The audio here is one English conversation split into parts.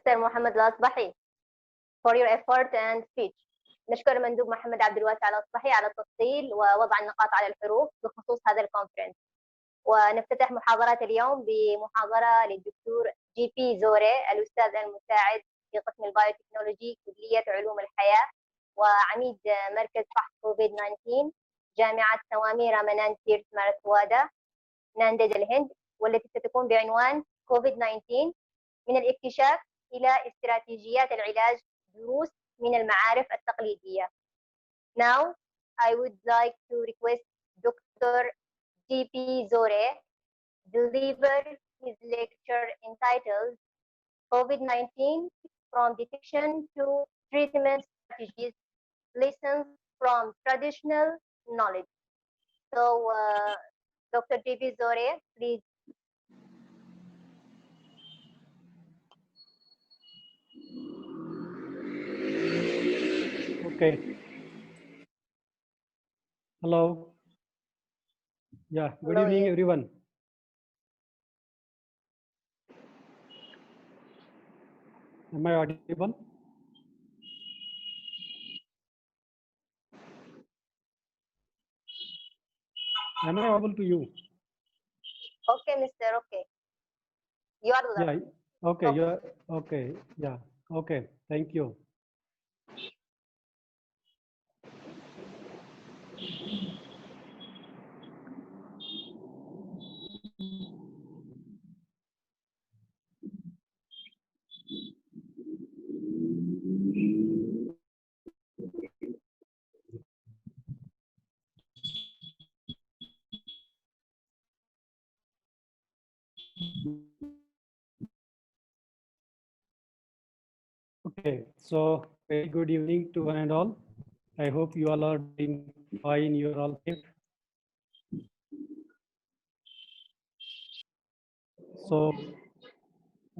Mr. Mohammed Al-Asbahi for your effort and speech. نشكر المندوب محمد عبد الواسع الأصبحي على التفصيل ووضع النقاط على الحروف بخصوص هذا الكونفرنس. ونفتتح محاضرة اليوم بمحاضرة للدكتور جي بي زوري، الأستاذ المساعد في قسم البايوتكنولوجي كلية علوم الحياة وعميد مركز فحص كوفيد 19 جامعة سوامي رامانان تيرث مارثوادا نانديد الهند، والتي ستكون بعنوان كوفيد 19 من الاكتشاف إلى استراتيجيات العلاج، دروس من المعارف التقليدية. Now, I would like to request Dr. G.P. Zore deliver his lecture entitled COVID-19 from detection to treatment strategies, lessons from traditional knowledge. So, Dr. G.P. Zore, please. Okay. Hello. Yeah, good Hello, evening, yes. everyone. Am I audible? Am I audible to you? Okay, Mr. Okay. You are the Yeah. Okay. You're okay. Yeah. Okay. Thank you. Okay. So very good evening to one and all. I hope you all are doing fine. You're all safe. So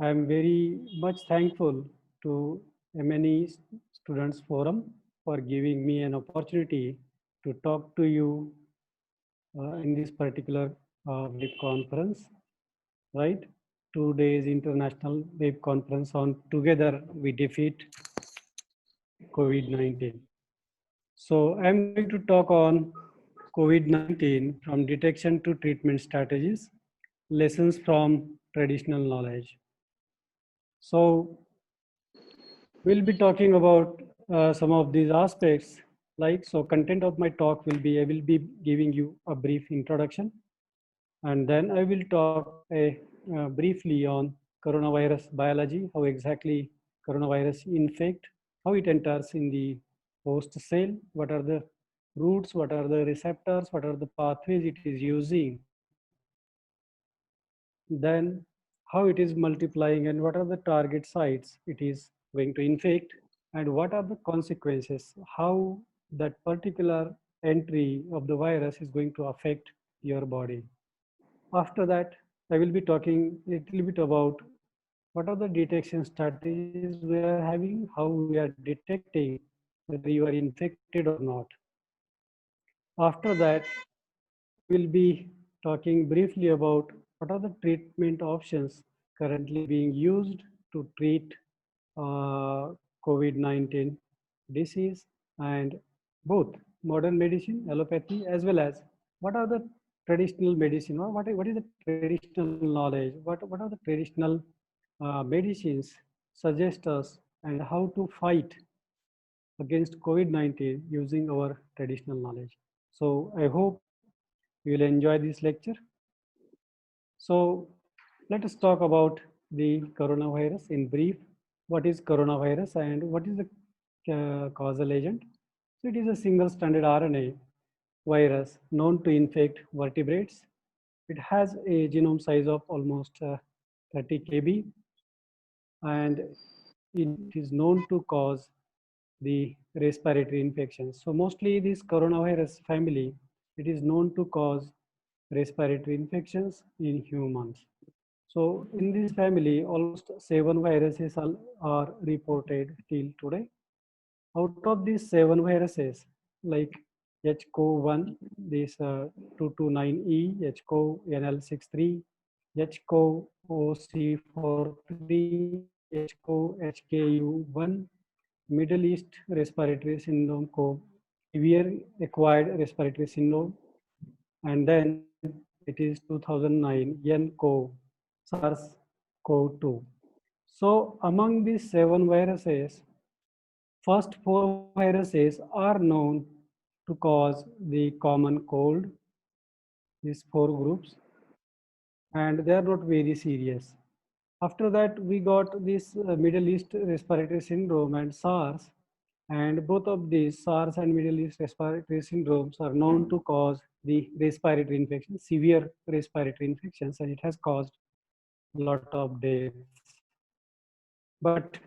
I'm very much thankful to MNE Students Forum for giving me an opportunity to talk to you in this particular web conference, right? 2 days international web conference on Together We Defeat COVID-19. So I'm going to talk on COVID-19 from detection to treatment strategies, lessons from traditional knowledge. So we'll be talking about some of these aspects. So content of my talk will be, I will be giving you a brief introduction, and then I will talk briefly on coronavirus biology, how exactly coronavirus infect, how it enters in the host cell, what are the routes, what are the receptors, what are the pathways it is using, then how it is multiplying and what are the target sites it is going to infect, and what are the consequences, how that particular entry of the virus is going to affect your body. After that, I will be talking a little bit about what are the detection strategies we are having, how we are detecting whether you are infected or not. After that, we'll be talking briefly about what are the treatment options currently being used to treat COVID-19 disease, and both modern medicine, allopathy, as well as what are the traditional medicine, or what is the traditional knowledge, what are the traditional medicines suggest us, and how to fight against COVID-19 using our traditional knowledge. So I hope you will enjoy this lecture. So let us talk about the coronavirus in brief. What is coronavirus and what is the causal agent? So it is a single stranded RNA virus known to infect vertebrates. It has a genome size of almost 30 kb, and it is known to cause the respiratory infections. So mostly this coronavirus family, it is known to cause respiratory infections in humans. So in this family, almost 7 viruses are reported till today. Out of these 7 viruses, like HCO1, this 229E, HCO NL63, HCO OC43, HKU1 Middle East Respiratory Syndrome को severe acquired respiratory syndrome, and then it is 2009 nCoV SARS-CoV-2. So among these 7 viruses, first 4 viruses are known to cause the common cold, these 4 groups, and they are not very serious. After that, we got this Middle East Respiratory Syndrome and SARS, and both of these SARS and Middle East Respiratory Syndromes are known to cause the respiratory infection, severe respiratory infections, and it has caused a lot of deaths. But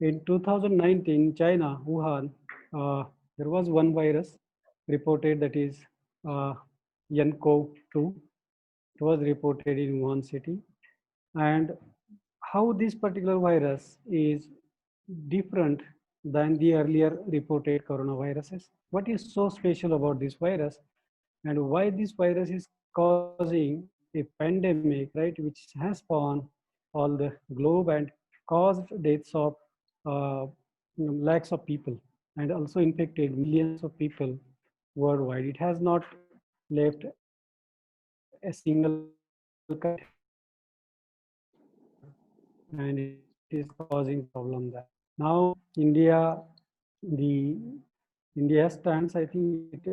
in 2019, China, Wuhan, there was one virus reported, that is nCoV-2. It was reported in Wuhan city. And how this particular virus is different than the earlier reported coronaviruses? What is so special about this virus, and why this virus is causing a pandemic, right, which has spawned all the globe and caused deaths of lakhs of people and also infected millions of people worldwide? It has not left a single country, and it is causing problem there. Now India, the India stands, I think,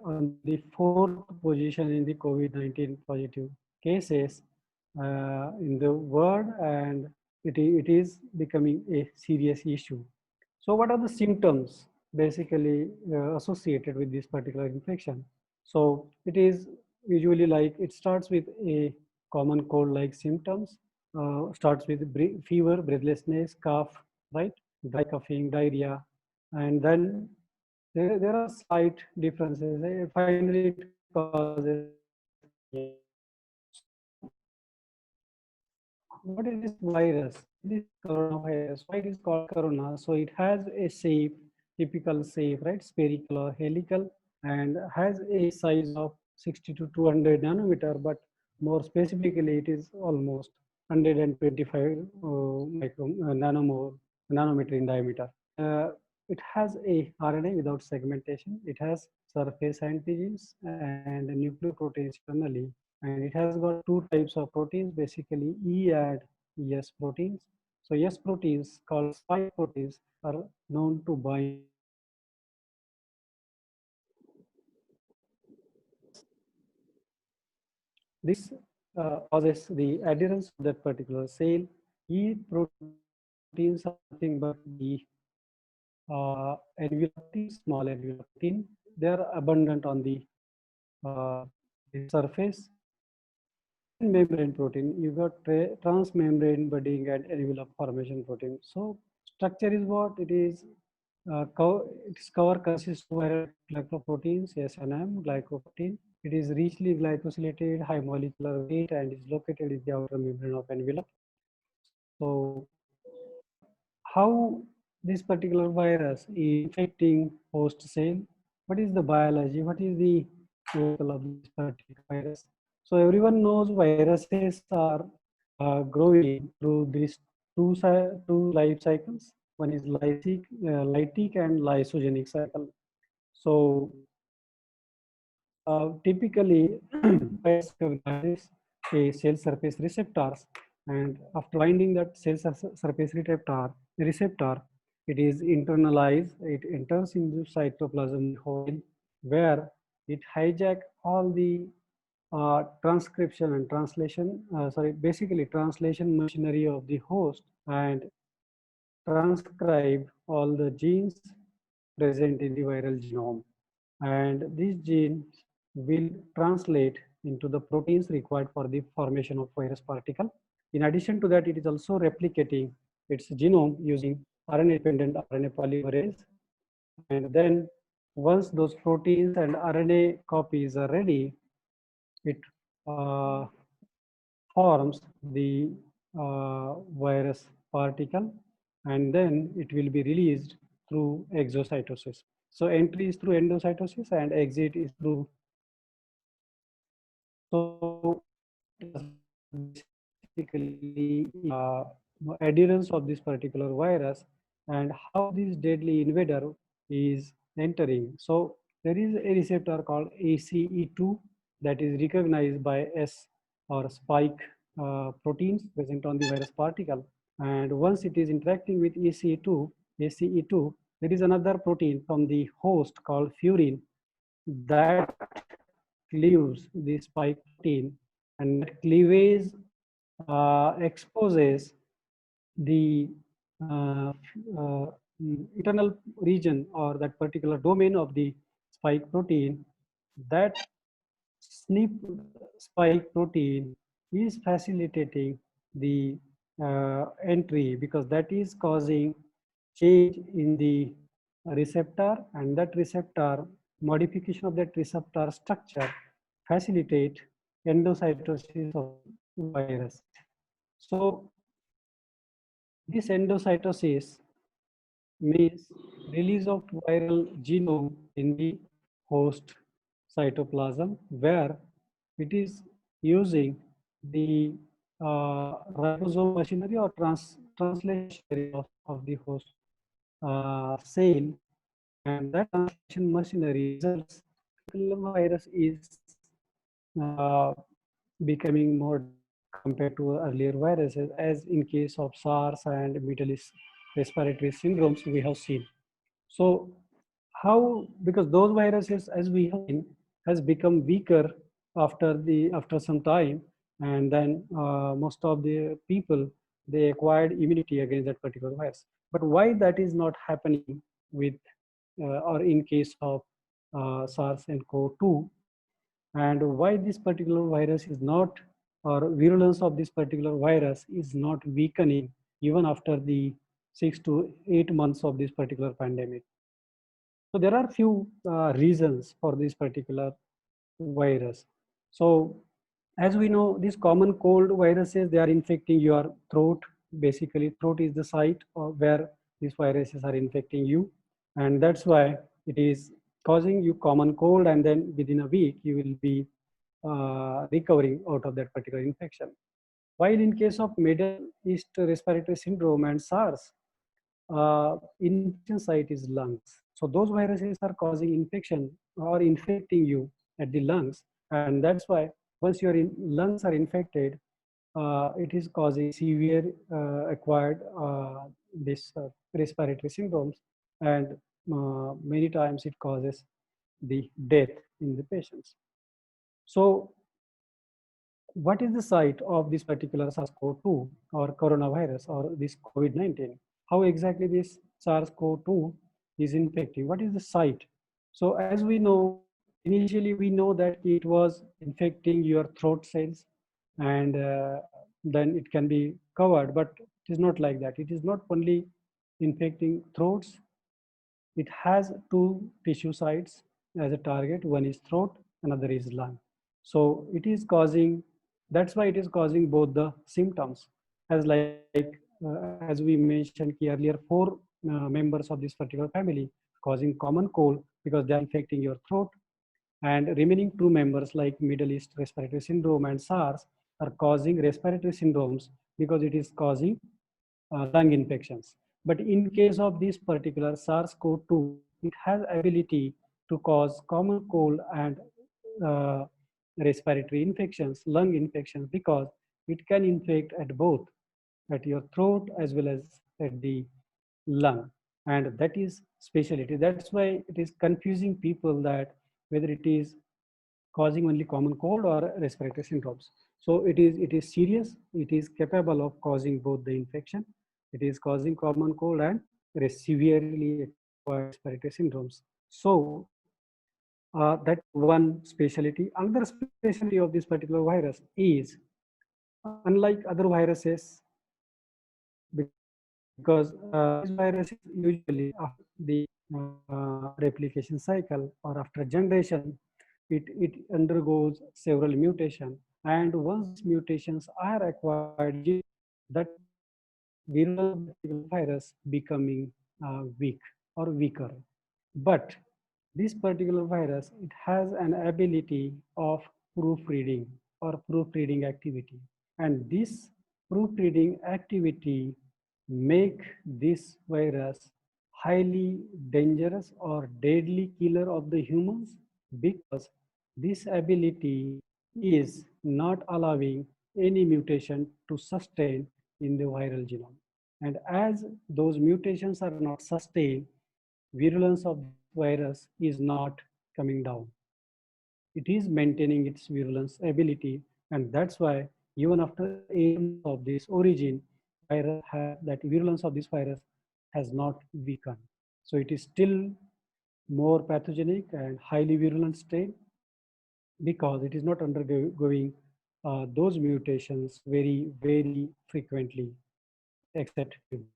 on the 4th position in the COVID-19 positive cases in the world, and it is becoming a serious issue. So what are the symptoms basically associated with this particular infection? So it is usually like, it starts with a common cold-like symptoms, starts with fever, breathlessness, cough, right? Dry coughing, diarrhea, and then there are slight differences. Finally, it causes. What is this virus? This coronavirus. Why it is called corona? So it has a shape, typical shape, right? Spherical or helical, and has a size of 60 to 200 nanometer, but more specifically, it is almost 125 nanometer in diameter. It has a RNA without segmentation. It has surface antigens and nucleoproteins internally, and it has got 2 types of proteins, basically E and S proteins. So S proteins, called spike proteins, are known to bind this causes the adherence of that particular cell. E proteins are nothing but the enveloping, small enveloping. They are abundant on the surface. Membrane protein, you got transmembrane budding and envelope formation protein. So structure is what it is. Its cover consists of viral glycoproteins, SNM, glycoprotein. It is richly glycosylated, high molecular weight, and is located in the outer membrane of envelope. So how this particular virus is infecting host cell? What is the biology? What is the level of this particular virus? So everyone knows viruses are growing through these two life cycles. One is lytic and lysogenic cycle. So typically, virus recognizes a cell surface receptors, and after binding that cell surface receptor, it is internalized. It enters into cytoplasm whole, where it hijack all the transcription and translation, basically translation machinery of the host, and transcribe all the genes present in the viral genome. And these genes will translate into the proteins required for the formation of virus particle. In addition to that, it is also replicating its genome using RNA-dependent RNA polymerase. And then once those proteins and RNA copies are ready, it forms the virus particle, and then it will be released through exocytosis. So entry is through endocytosis and exit is through. So basically adherence of this particular virus and how this deadly invader is entering. So there is a receptor called ACE2 that is recognized by S or spike proteins present on the virus particle. And once it is interacting with ACE2, there is another protein from the host called furin that cleaves the spike protein, and that cleavage exposes the uh, uh, internal region or that particular domain of the spike protein. That SNP spike protein is facilitating the entry, because that is causing change in the receptor, and that receptor modification of that receptor structure facilitate endocytosis of virus. So this endocytosis means release of viral genome in the host cytoplasm, where it is using the ribosome machinery or translation machinery of the host cell, and that translation machinery results virus is uh, becoming more compared to earlier viruses, as in case of SARS and Middle East respiratory syndromes we have seen. So how, because those viruses, as we have seen, has become weaker after some time, and then most of the people, they acquired immunity against that particular virus. But why that is not happening with or in case of SARS and CO2, and why this particular virus is not, or virulence of this particular virus is not weakening even after the 6 to 8 months of this particular pandemic. So there are few reasons for this particular virus. So as we know, these common cold viruses, they are infecting your throat. Basically, throat is the site where these viruses are infecting you. And that's why it is causing you common cold, and then within a week, you will be recovering out of that particular infection. While in case of Middle East respiratory syndrome and SARS, infection site is lungs. So those viruses are causing infection or infecting you at the lungs, and that's why once your lungs are infected, it is causing severe acquired this respiratory syndromes, and many times it causes the death in the patients. So what is the site of this particular SARS-CoV-2 or coronavirus or this COVID-19? How exactly this SARS-CoV-2 is infecting? What is the site? So as we know, initially we know that it was infecting your throat cells, and then it can be covered, but it is not like that. It is not only infecting throats, it has two tissue sites as a target. One is throat, another is lung. So it is causing, that's why it is causing both the symptoms, as like as we mentioned earlier, four members of this particular family causing common cold because they are infecting your throat, and remaining two members like Middle East respiratory syndrome and SARS are causing respiratory syndromes because it is causing lung infections. But in case of this particular SARS-CoV-2, it has ability to cause common cold and uh, respiratory infections, lung infections, because it can infect at both, at your throat as well as at the lung. And that is specialty. That's why it is confusing people that whether it is causing only common cold or respiratory syndromes. So it is serious. It is capable of causing both the infection. It is causing common cold and severely acquired respiratory syndromes. So that's one specialty. Another specialty of this particular virus is, unlike other viruses, because these viruses usually after the replication cycle or after generation, it undergoes several mutations. And once these mutations are acquired, that virulence of that particular virus becoming weak or weaker. But this particular virus, it has an ability of proofreading or proofreading activity. And this proofreading activity make this virus highly dangerous or deadly killer of the humans? Because this ability is not allowing any mutation to sustain in the viral genome. And as those mutations are not sustained, virulence of this virus is not coming down. It is maintaining its virulence ability, and that's why even after 8 months of this origin, that virulence of this virus has not weakened. So it is still more pathogenic and highly virulent strain because it is not undergoing those mutations very frequently, except human.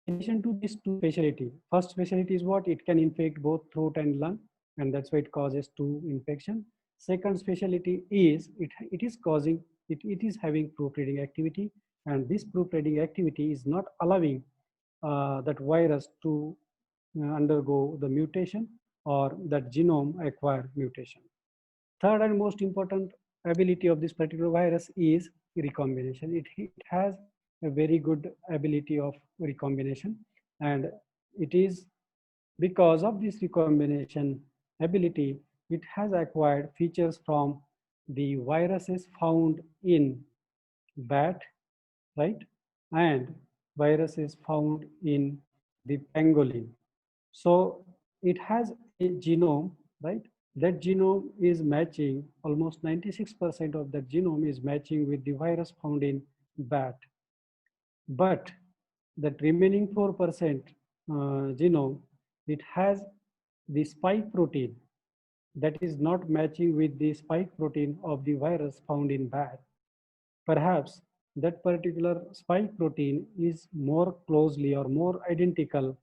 In addition to these two specialty, first specialty is what? It can infect both throat and lung, and that's why it causes two infection. Second specialty is it is causing it is having proofreading activity, and this proofreading activity is not allowing that virus to undergo the mutation or that genome acquire mutation. Third and most important ability of this particular virus is recombination. It has a very good ability of recombination, and it is because of this recombination ability, it has acquired features from the viruses found in bat, right? And viruses found in the pangolin. So it has a genome, right? That genome is matching, almost 96% of that genome is matching with the virus found in bat. But that remaining 4% genome, it has the spike protein that is not matching with the spike protein of the virus found in bat. Perhaps that particular spike protein is more closely or more identical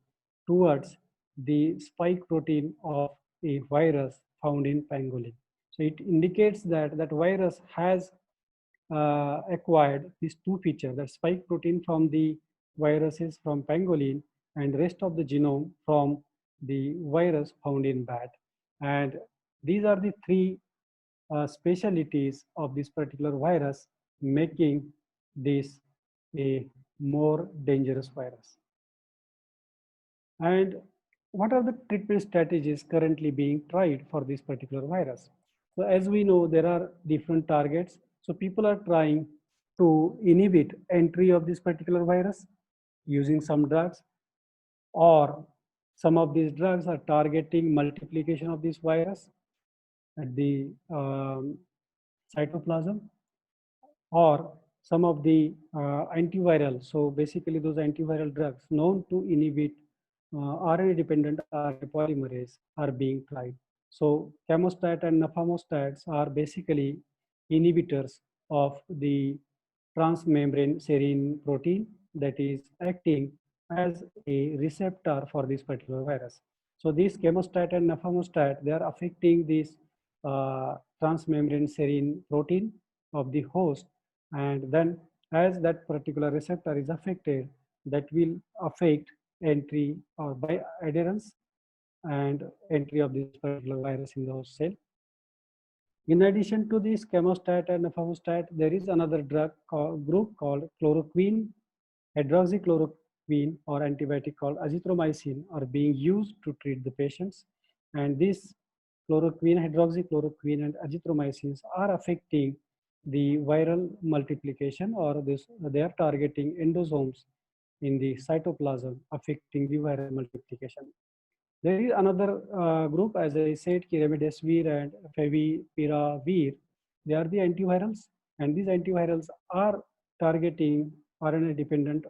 towards the spike protein of a virus found in pangolin. So it indicates that that virus has acquired these two features, that spike protein from the viruses from pangolin and rest of the genome from the virus found in bat. And these are the three specialities of this particular virus, making this a more dangerous virus. And what are the treatment strategies currently being tried for this particular virus? So as we know, there are different targets. So people are trying to inhibit entry of this particular virus using some drugs, or some of these drugs are targeting multiplication of this virus at the cytoplasm, or some of the antiviral. So basically those antiviral drugs known to inhibit RNA-dependent RNA polymerase are being tried. So camostat and nafamostats are basically inhibitors of the transmembrane serine protein that is acting as a receptor for this particular virus. So these chemostat and nafamostat, they are affecting this transmembrane serine protein of the host, and then as that particular receptor is affected, that will affect entry or by adherence and entry of this particular virus in the host cell. In addition to this chemostat and nafamostat, there is another group called chloroquine, hydroxychloroquine, or antibiotic called azithromycin are being used to treat the patients. And this chloroquine, hydroxychloroquine, and azithromycins are affecting the viral multiplication, or they are targeting endosomes in the cytoplasm, affecting the viral multiplication. There is another group, as I said, remdesivir and favipiravir. They are the antivirals, and these antivirals are targeting RNA-dependent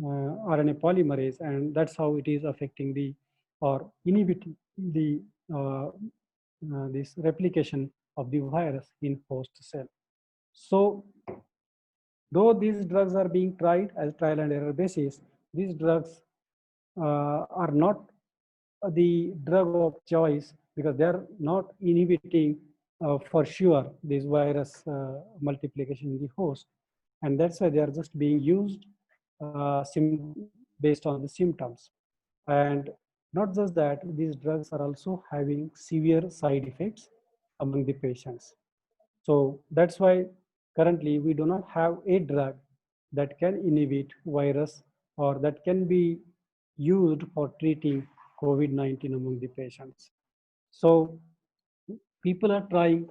RNA polymerase, and that's how it is affecting the or inhibiting the this replication of the virus in host cell. So, though these drugs are being tried as trial and error basis, these drugs are not the drug of choice because they are not inhibiting for sure this virus multiplication in the host, and that's why they are just being used based on the symptoms. And not just that, these drugs are also having severe side effects among the patients. So that's why currently we do not have a drug that can inhibit virus or that can be used for treating COVID-19 among the patients. So people are trying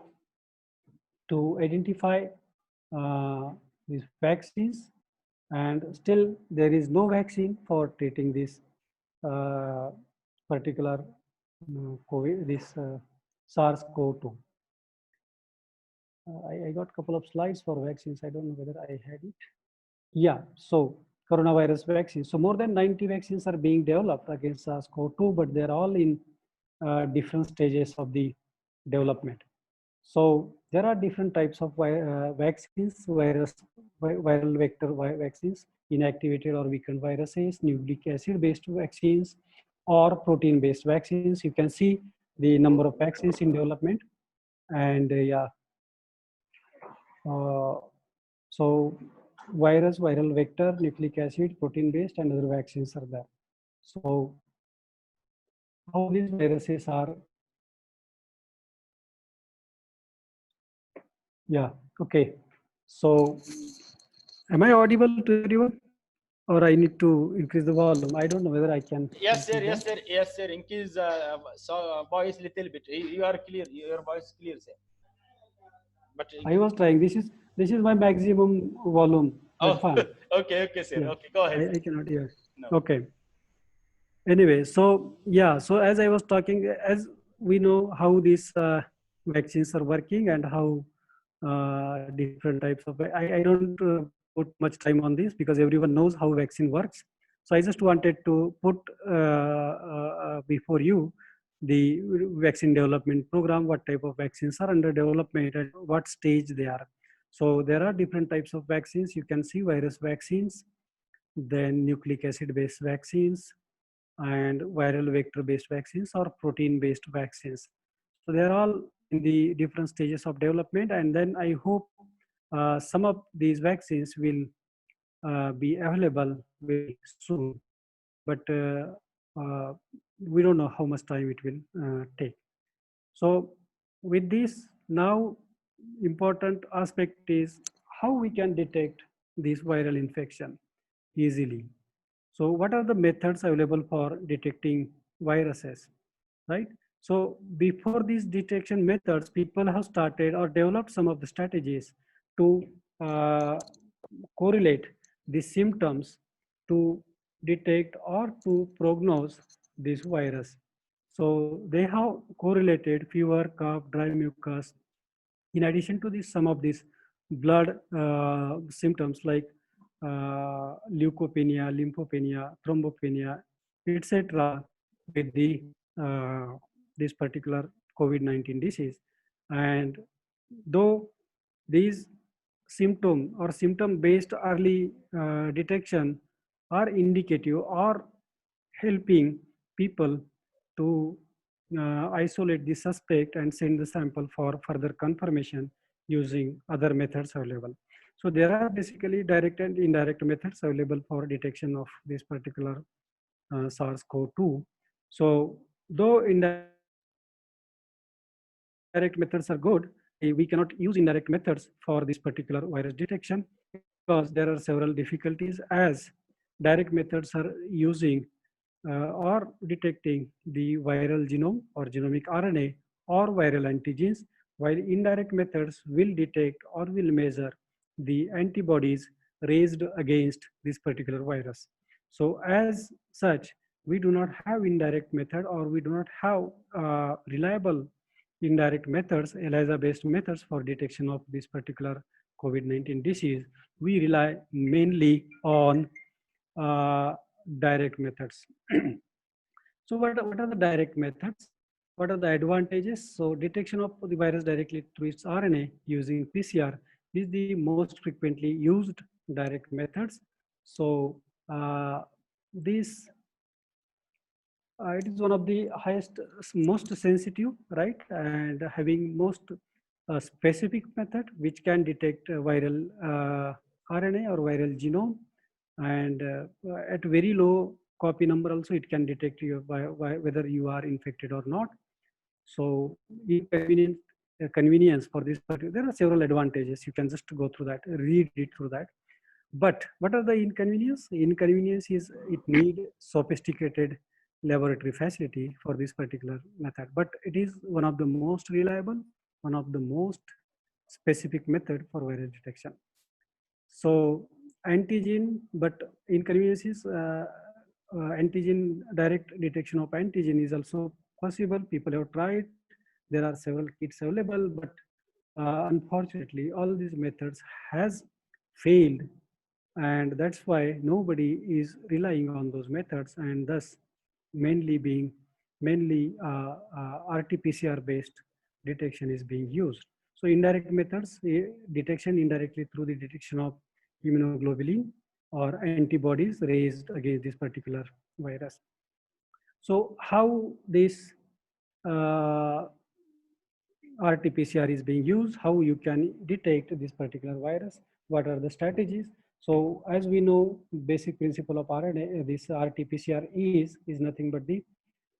to identify these vaccines, and still there is no vaccine for treating this particular COVID, this SARS-CoV-2. I got a couple of slides for vaccines. I don't know whether I had it. Yeah, so coronavirus vaccines. So more than 90 vaccines are being developed against SARS-CoV-2, but they're all in different stages of the development. So there are different types of vaccines, viral vector vaccines, inactivated or weakened viruses, nucleic acid-based vaccines, or protein-based vaccines. You can see the number of vaccines in development, and yeah. So virus, viral vector, nucleic acid, protein-based, and other vaccines are there. So how these viruses are. Yeah, okay. So am I audible to everyone, or I need to increase the volume? I don't know whether I can. Yes, sir. Yes, sir. Yes, sir. Increase voice little bit. You are clear. Your voice clear, sir. But I was trying. This is my maximum volume. That's oh, fine. okay, okay, sir. Yeah. Okay, go ahead. I cannot hear. No. Okay. Anyway, so yeah, so as I was talking, as we know how these vaccines are working and how different types of, I don't put much time on this because everyone knows how vaccine works. So I just wanted to put before you the vaccine development program, what type of vaccines are under development and what stage they are. So there are different types of vaccines. You can see virus vaccines, then nucleic acid based vaccines, and viral vector based vaccines or protein based vaccines. So they're all in the different stages of development, and then I hope some of these vaccines will be available very soon, but we don't know how much time it will take. So with this, now important aspect is how we can detect this viral infection easily. So what are the methods available for detecting viruses, right? So before these detection methods, people have started or developed some of the strategies to correlate the symptoms to detect or to prognose this virus. So they have correlated fever, cough, dry mucus. In addition to this, some of these blood symptoms like leukopenia, lymphopenia, thrombopenia, etc., with the this particular COVID-19 disease. And though these symptom-based early detection are indicative or helping people to isolate the suspect and send the sample for further confirmation using other methods available. So there are basically direct and indirect methods available for detection of this particular SARS-CoV-2. So though indirect methods are good, we cannot use indirect methods for this particular virus detection because there are several difficulties, as direct methods are using or detecting the viral genome or genomic RNA or viral antigens, while indirect methods will detect or will measure the antibodies raised against this particular virus. So as such, we do not have indirect method, or we do not have reliable indirect methods, ELISA-based methods for detection of this particular COVID-19 disease. We rely mainly on direct methods. So what are the direct methods? What are the advantages? So detection of the virus directly through its RNA using PCR is the most frequently used direct methods. So this it is one of the highest, most sensitive, right? And having most specific method which can detect viral RNA or viral genome, and at very low copy number also it can detect you whether you are infected or not. So inconvenient convenience for this, but there are several advantages. You can just go through that, read it through that. But what are the inconvenience? Inconvenience is it need sophisticated laboratory facility for this particular method, but it is one of the most reliable, one of the most specific method for virus detection. So antigen, but inconvenience is antigen, direct detection of antigen is also possible. People have tried. There are several kits available, but unfortunately, all these methods has failed, and that's why nobody is relying on those methods, and thus mainly RT-PCR based detection is being used. So indirect methods, detection indirectly through the detection of immunoglobulin or antibodies raised against this particular virus. So how this RT-PCR is being used, how you can detect this particular virus, what are the strategies. So as we know, basic principle of RNA, this RT-PCR is nothing but the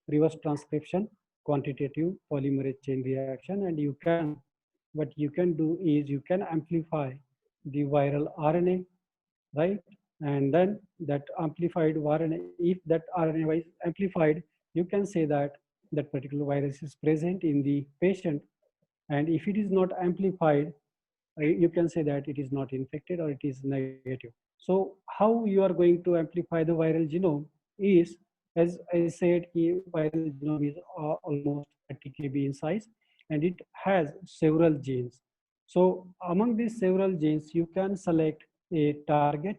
reverse transcription, quantitative polymerase chain reaction, and what you can do is you can amplify the viral RNA, right? And then that amplified RNA, if that RNA is amplified, you can say that that particular virus is present in the patient. And if it is not amplified, you can say that it is not infected or it is negative. So how you are going to amplify the viral genome is, as I said, viral genome is almost 30 kb in size, and it has several genes. So among these several genes, you can select a target,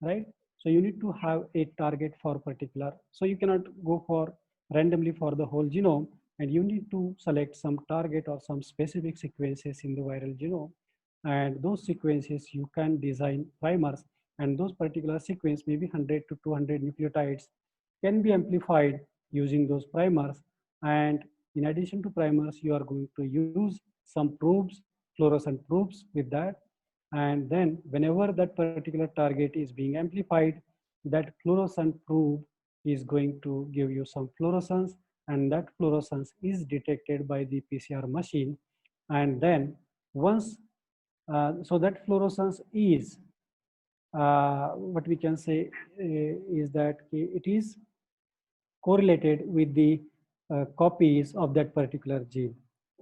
right? So you need to have a target for particular. So you cannot go for randomly for the whole genome, and you need to select some target or some specific sequences in the viral genome. And those sequences you can design primers, and those particular sequence, maybe 100 to 200 nucleotides, can be amplified using those primers. And in addition to primers, you are going to use some probes, fluorescent probes with that. And then whenever that particular target is being amplified, that fluorescent probe is going to give you some fluorescence, and that fluorescence is detected by the PCR machine. And then once, so that fluorescence is, what we can say is that it is correlated with the copies of that particular gene.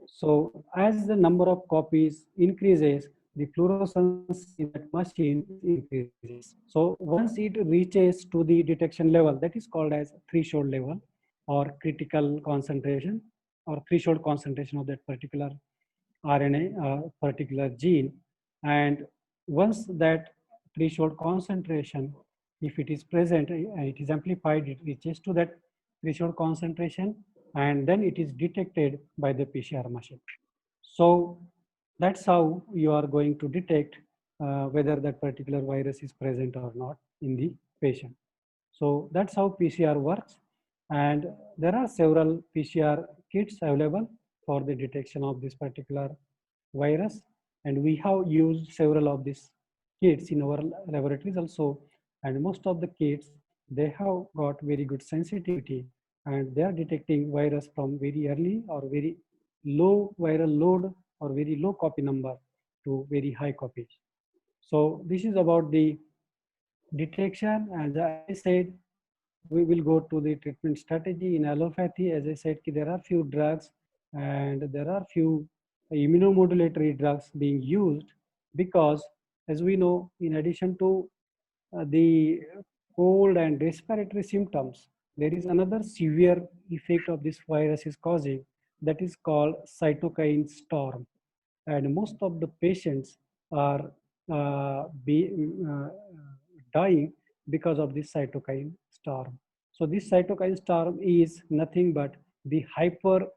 So as the number of copies increases, the fluorescence in that machine increases. So once it reaches to the detection level, that is called as threshold level or critical concentration or threshold concentration of that particular RNA, particular gene. And once that threshold concentration, if it is present, it is amplified, it reaches to that threshold concentration, and then it is detected by the PCR machine. So that's how you are going to detect whether that particular virus is present or not in the patient. So that's how PCR works. And there are several PCR kits available for the detection of this particular virus. And we have used several of these kits in our laboratories also. And most of the kits, they have got very good sensitivity, and they are detecting virus from very early or very low viral load or very low copy number to very high copies. So this is about the detection. And as I said, we will go to the treatment strategy in allopathy. As I said, there are few drugs and there are few immunomodulatory drugs being used, because as we know, in addition to the cold and respiratory symptoms, there is another severe effect of this virus is causing, that is called cytokine storm. And most of the patients are dying because of this cytokine storm. So this cytokine storm is nothing but the hyper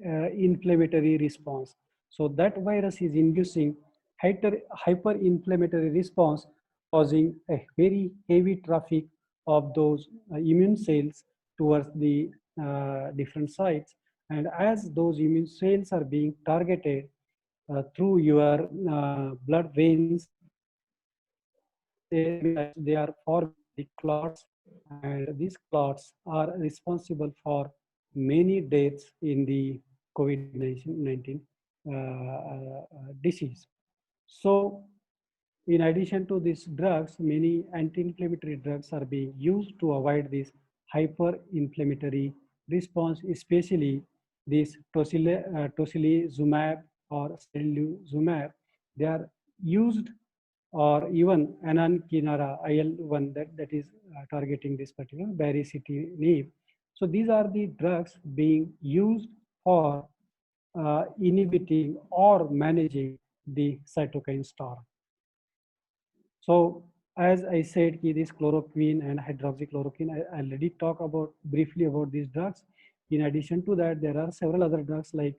inflammatory response. So that virus is inducing hyper inflammatory response, causing a very heavy traffic of those immune cells towards the different sites. And as those immune cells are being targeted through your blood veins, they are forming the clots, and these clots are responsible for many deaths in the COVID-19. disease. So in addition to these drugs, many anti-inflammatory drugs are being used to avoid this hyperinflammatory response, especially this tocilizumab or sariluzumab. They are used, or even anakinra IL-1 that is targeting this particular baricitinib. So these are the drugs being used for inhibiting or managing the cytokine storm. So as I said, this chloroquine and hydroxychloroquine, I already talked about briefly about these drugs. In addition to that, there are several other drugs like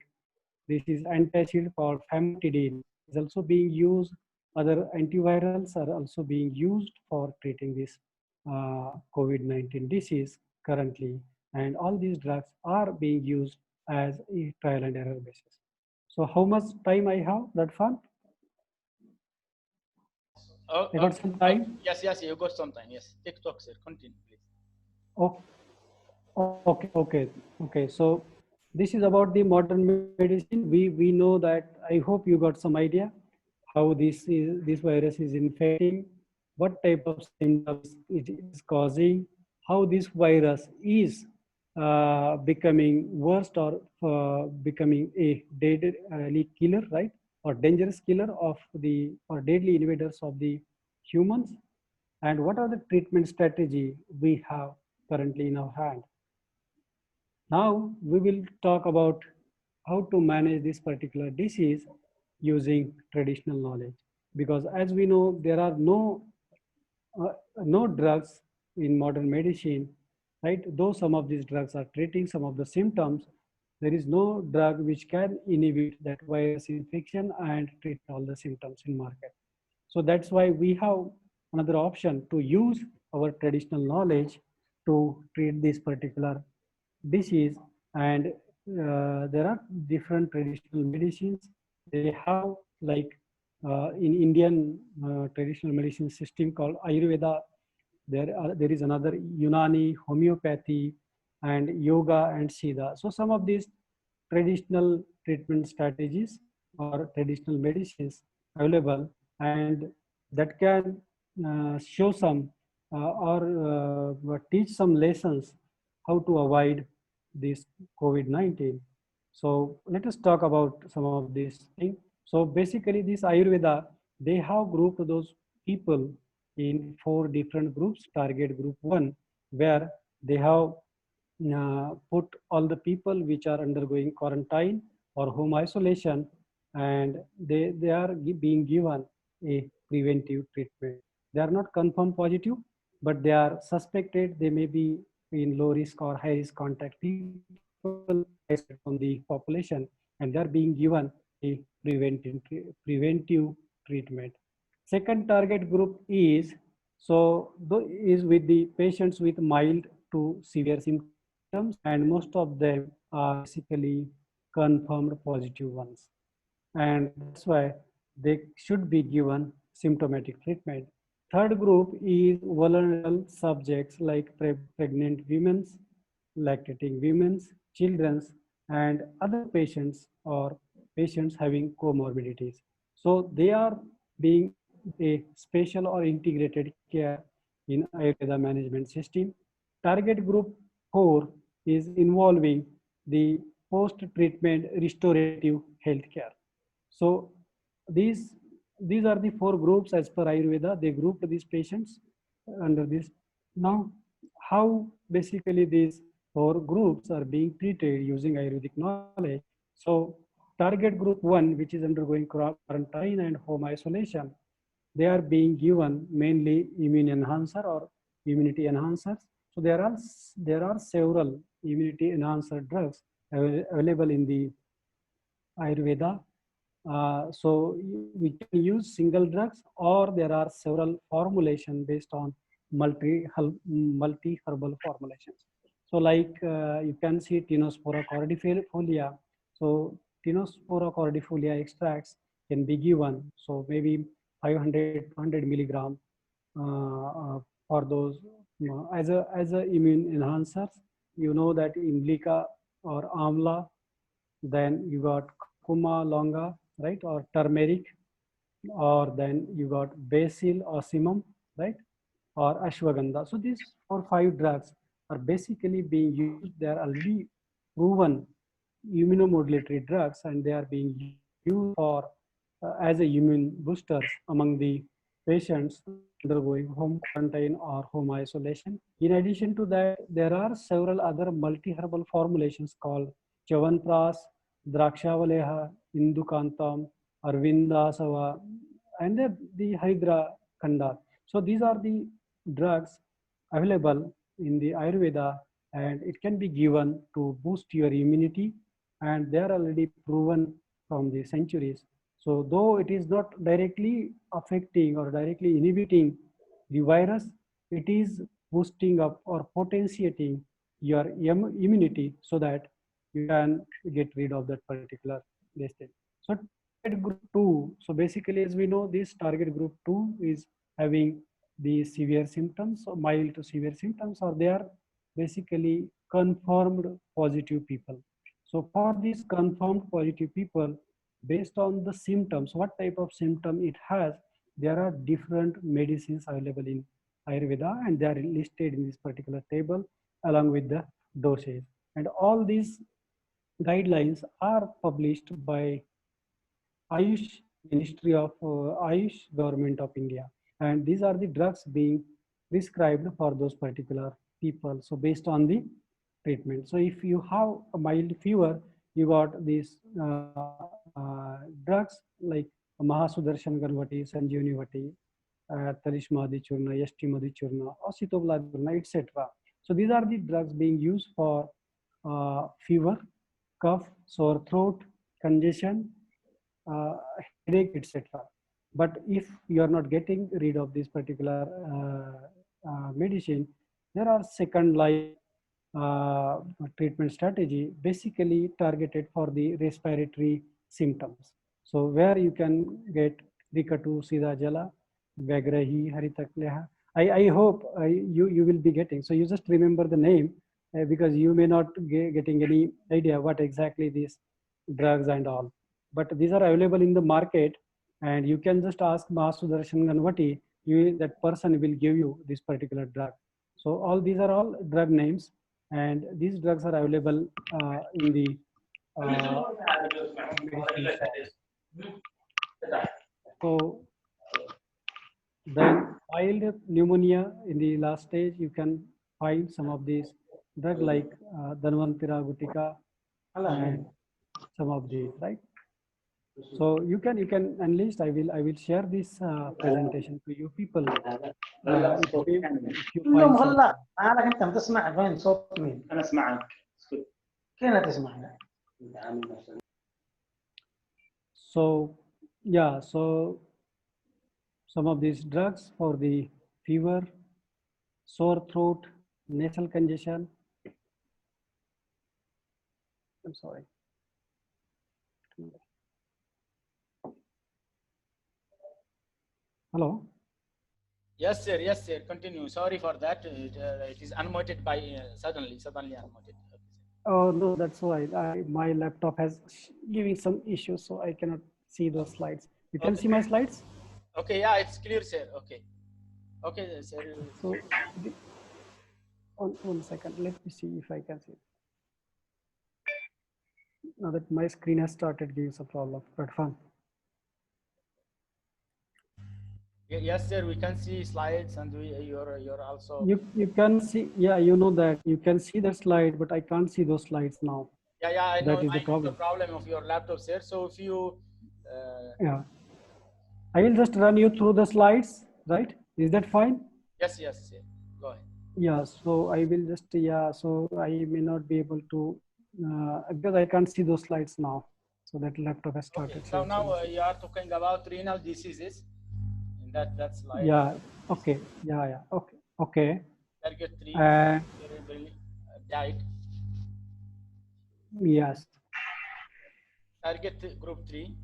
this is antacid called famotidine is also being used. Other antivirals are also being used for treating this COVID-19 disease currently. And all these drugs are being used as a trial and error basis. So how much time I have, that fun? I got some time? Yes, you got some time. Yes, TikTok, sir. Continue, please. Oh, okay. So this is about the modern medicine. We know that. I hope you got some idea how this virus is infecting, what type of symptoms it is causing, how this virus is becoming worse or becoming a deadly killer, right? Or dangerous killer of the or deadly invaders of the humans, and what are the treatment strategy we have currently in our hand. Now we will talk about how to manage this particular disease using traditional knowledge, because as we know there are no drugs in modern medicine, right? Though some of these drugs are treating some of the symptoms, there is no drug which can inhibit that virus infection and treat all the symptoms in market. So that's why we have another option to use our traditional knowledge to treat this particular disease. And there are different traditional medicines. They have like in Indian traditional medicine system called Ayurveda. There is another Unani, homeopathy, and yoga and Siddha. So some of these traditional treatment strategies or traditional medicines available, and that can show some or teach some lessons how to avoid this COVID-19. So let us talk about some of these things. So basically this Ayurveda, they have grouped those people in 4 different groups. Target group 1, where they have put all the people which are undergoing quarantine or home isolation, and they are being given a preventive treatment. They are not confirmed positive, but they are suspected they may be in low risk or high risk contact people from the population, and they are being given a preventive treatment. Second target group is is with the patients with mild to severe symptoms, and most of them are basically confirmed positive ones, and that's why they should be given symptomatic treatment. Third group is vulnerable subjects like pregnant women, lactating women, children, and other patients or patients having comorbidities. So they are being a special or integrated care in Ayurveda management system. Target group 4 is involving the post-treatment restorative healthcare. So these these are the 4 groups as per Ayurveda. They grouped these patients under this. Now, how basically these 4 groups are being treated using Ayurvedic knowledge. So target group 1, which is undergoing quarantine and home isolation, they are being given mainly immune enhancer or immunity enhancers. So there are several immunity enhancer drugs available in the Ayurveda. So we can use single drugs, or there are several formulation based on multi herbal formulations. So like you can see Tinospora cordifolia. So Tinospora cordifolia extracts can be given. So maybe 500 200 milligram for those as a immune enhancers. You know that Imblica or Amla, then you got kurkuma longa, right, or turmeric, or then you got basil or simum, right, or ashwagandha. So these 4 5 drugs are basically being used. They are already proven immunomodulatory drugs, and they are being used for as a immune boosters among the patients undergoing home quarantine or home isolation. In addition to that, there are several other multi-herbal formulations called Chavanpras, Drakshavaleha, Indukantam, Arvindasava, and the Haridra Kanda. So these are the drugs available in the Ayurveda, and it can be given to boost your immunity, and they are already proven from the centuries. So though it is not directly affecting or directly inhibiting the virus, it is boosting up or potentiating your immunity so that you can get rid of that particular listing. So target group 2. So basically, as we know, this target group 2 is having the severe symptoms, or mild to severe symptoms, or they are basically confirmed positive people. So for these confirmed positive people, based on the symptoms, what type of symptom it has, there are different medicines available in Ayurveda, and they are listed in this particular table along with the dosage. And all these guidelines are published by Ayush Ministry of Ayush Government of India, and these are the drugs being prescribed for those particular people. So based on the treatment. So if you have a mild fever, you got these drugs like Mahasudarshan Ganvati, Sanjeevani Vati, Talishmadi Churna, Yashtimadi Churna, or Sitobla Churna, etc. So these are the drugs being used for fever, cough, sore throat, congestion, headache, etc. But if you are not getting rid of this particular medicine, there are second line treatment strategy basically targeted for the respiratory symptoms. So where you can get Rikatu, Sida Jala, Vagrahi, Haritakleha. I hope you will be getting. So you just remember the name because you may not getting any idea what exactly these drugs and all. But these are available in the market, and you can just ask Mahasudarshan Ganvati, that person will give you this particular drug. So all these are all drug names, and these drugs are available in the medicinal shops. So then mild pneumonia in the last stage, you can find some of these drugs like Dhanvantira Gutika and some of these, right? So you can enlist. I will share this presentation to you people. If you كلهم find some. هلا معك انت بتسمع وين صوت مين؟ انا اسمعك. كيف تسمعنا؟ So yeah, so some of these drugs for the fever, sore throat, nasal congestion. I'm sorry. Hello. Yes, sir. Yes, sir. Continue. Sorry for that. It is unmuted by suddenly unmuted. Okay, Oh no, that's why my laptop has giving some issues, so I cannot see those slides. You can see my slides. Okay. Yeah, it's clear, sir. Okay. Okay, sir. So one second. Let me see if I can see. Now that my screen has started giving some problem, but fine. Yes, sir. We can see slides, and you're also. You can see, yeah, you know that you can see the slide, but I can't see those slides now. Yeah, I know. That is the problem. The problem of your laptop, sir. So if you. Yeah, I will just run you through the slides, right? Is that fine? Yes, sir. Go ahead. Yeah, so I will just, yeah, so I may not be able to, because I can't see those slides now. So that laptop has started. Okay, so now you are talking about renal diseases. In that slide. Yeah, okay, yeah, okay. Target 3, died. Yes. Target group 3.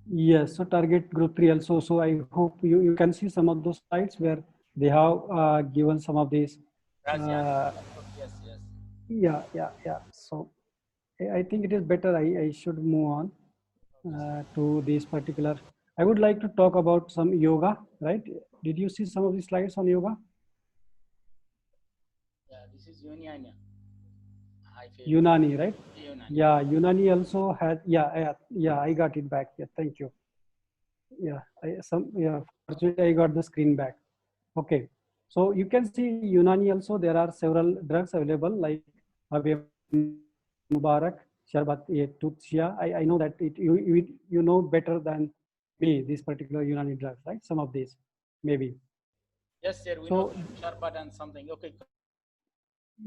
Yes, so target group 3 also. So I hope you can see some of those slides where they have given some of these. Yes. Yeah. So I think it is better I should move on to this particular. I would like to talk about some yoga, right? Did you see some of the slides on yoga? Yeah, this is Unani. I feel Unani, right? Unani. Yeah, Unani also had, yeah, I got it back. Yeah, thank you. Yeah, fortunately I got the screen back. Okay, so you can see Unani also, there are several drugs available like Mubarak, Sharbat, Tutsia. I know that you know better than me, these particular Unani drugs, right? Some of these, maybe. Yes, sir. We So, know Sharbat and something. Okay.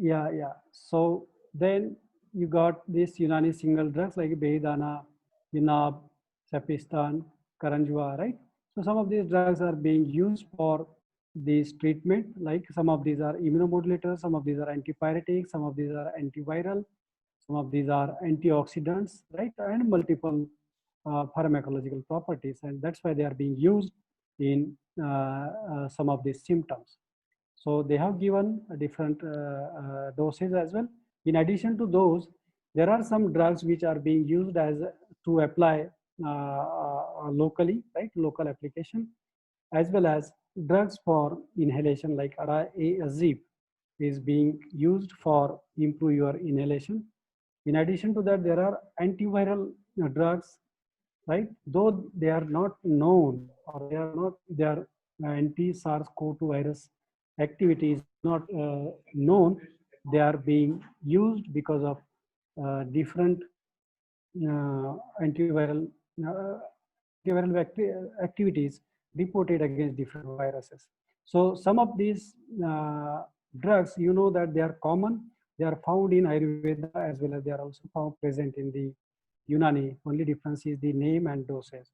yeah. So then you got these Unani single drugs like Behidana, Inab, Sapistan, Karanjua, right? So some of these drugs are being used for this treatment, like some of these are immunomodulators, some of these are antipyretics, some of these are antiviral, some of these are antioxidants, right? And multiple pharmacological properties. And that's why they are being used in some of these symptoms. So they have given a different doses as well. In addition to those, there are some drugs which are being used as to apply locally, right? Local application, as well as drugs for inhalation like Azib is being used for improve your inhalation. In addition to that, there are antiviral drugs, right? Though they are not known or they are anti-SARS-CoV-2 virus activity is not known, they are being used because of different antiviral uh, activities reported against different viruses. So some of these drugs, you know that they are common, they are found in Ayurveda as well as they are also found present in the Unani. Only difference is the name and dosage.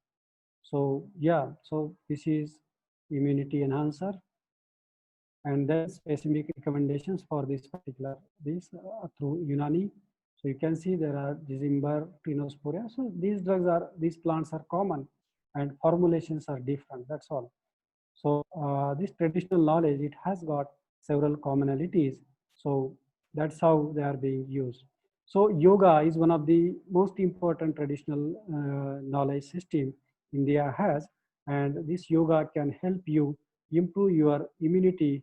So yeah, so this is immunity enhancer, and then specific recommendations for this particular through Unani. So you can see there are December, Trinosporia. So these plants are common, and formulations are different. That's all. So this traditional knowledge, it has got several commonalities. So that's how they are being used. So yoga is one of the most important traditional knowledge system India has, and this yoga can help you improve your immunity.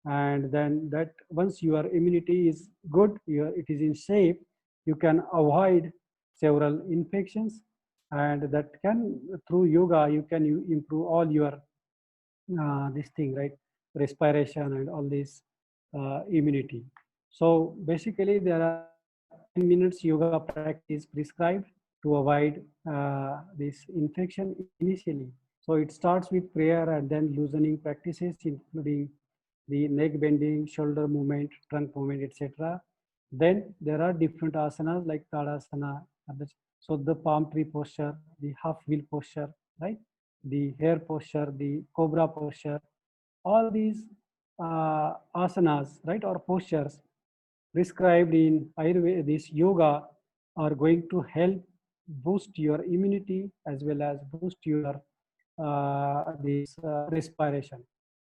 And then that once your immunity is good, it is in shape, you can avoid several infections, and that can through yoga you can improve all your this thing, right? Respiration and all this immunity. So basically there are 10 minutes yoga practice prescribed to avoid this infection initially. So it starts with prayer and then loosening practices, including the neck bending, shoulder movement, trunk movement, etc. Then there are different asanas like Tadasana. So the palm tree posture, the half wheel posture, right? The hair posture, the cobra posture, all these asanas, right, or postures prescribed in Ayurveda, this yoga are going to help boost your immunity as well as boost your this respiration.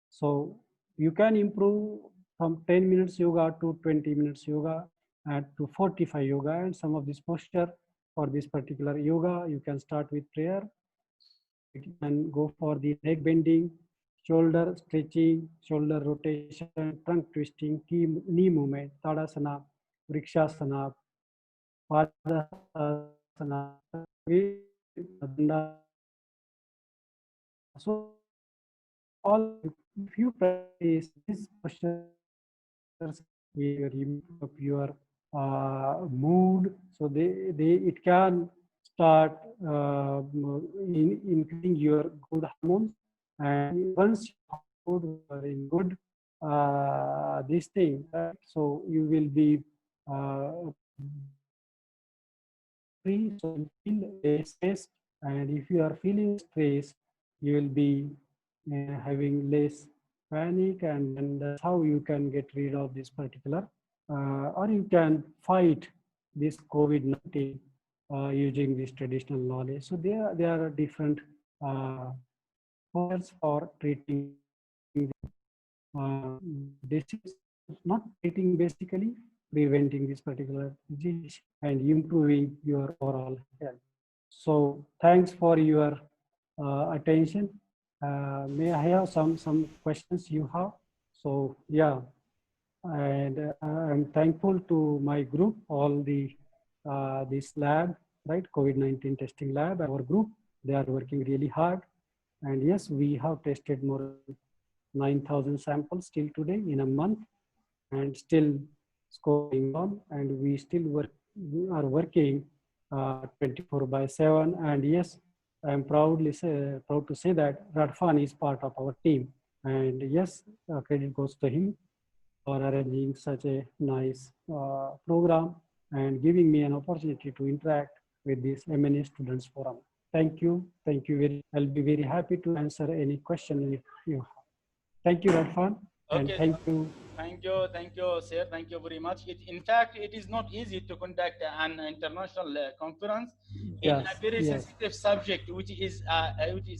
So you can improve from 10 minutes yoga to 20 minutes yoga and to 45 yoga, and some of this posture for this particular yoga, you can start with prayer. You can go for the neck bending, shoulder stretching, shoulder rotation, trunk twisting, knee movement, Tadasana, Vrikshasana, Padasana, so all if you practice this postures, you improve of your mood. So they it can start increasing your good hormones, and once your hormones are in good this thing, right? So you will be free, so you feel less stressed, and if you are feeling stress, you will be having less panic, and then that's how you can get rid of this particular or you can fight this COVID-19 using this traditional knowledge. So there are different methods for treating disease, not treating basically, preventing this particular disease and improving your overall health. So thanks for your attention. May I have some questions you have? So yeah, and I'm thankful to my group, all the this lab, right, COVID-19 testing lab, our group. They are working really hard, and yes, we have tested more than 9,000 samples till today in a month, and still going on, and we are working 24/7. And yes, I'm proud to say that Radfan is part of our team, and yes, credit goes to him for arranging such a nice program and giving me an opportunity to interact with this M&A Students Forum. Thank you. Thank you. I'll be very happy to answer any question if you have. Thank you, Radfan. And Okay. thank you. Thank you, sir. Thank you very much. In fact, it is not easy to conduct an international conference in a very sensitive subject, which is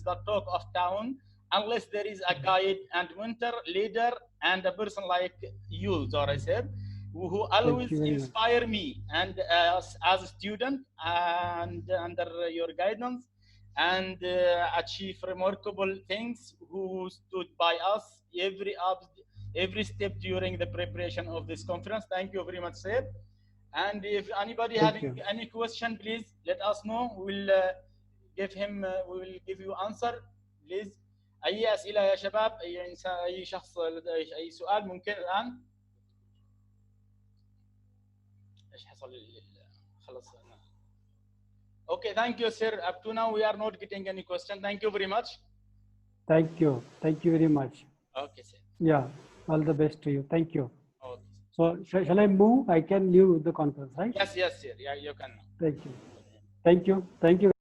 the talk of town, unless there is a guide and mentor, leader, and a person like you, Zora said, who always inspire me and as a student and under your guidance, and achieve remarkable things, who stood by us every step during the preparation of this conference. Thank you very much, sir. And if anybody having any question, please let us know. We'll we will give you answer. Please. أي أسئلة يا شباب؟ أي إنسان، أي شخص لديه أي سؤال ممكن الآن؟ إيش حصل؟ خلص. Okay, thank you, sir. Up to now, we are not getting any question. Thank you very much. Thank you. Thank you very much. Okay, sir. Yeah, all the best to you. Thank you. Okay. So shall I move? I can leave the conference, right? Yes, sir. Yeah, you can. Thank you. Thank you. Thank you.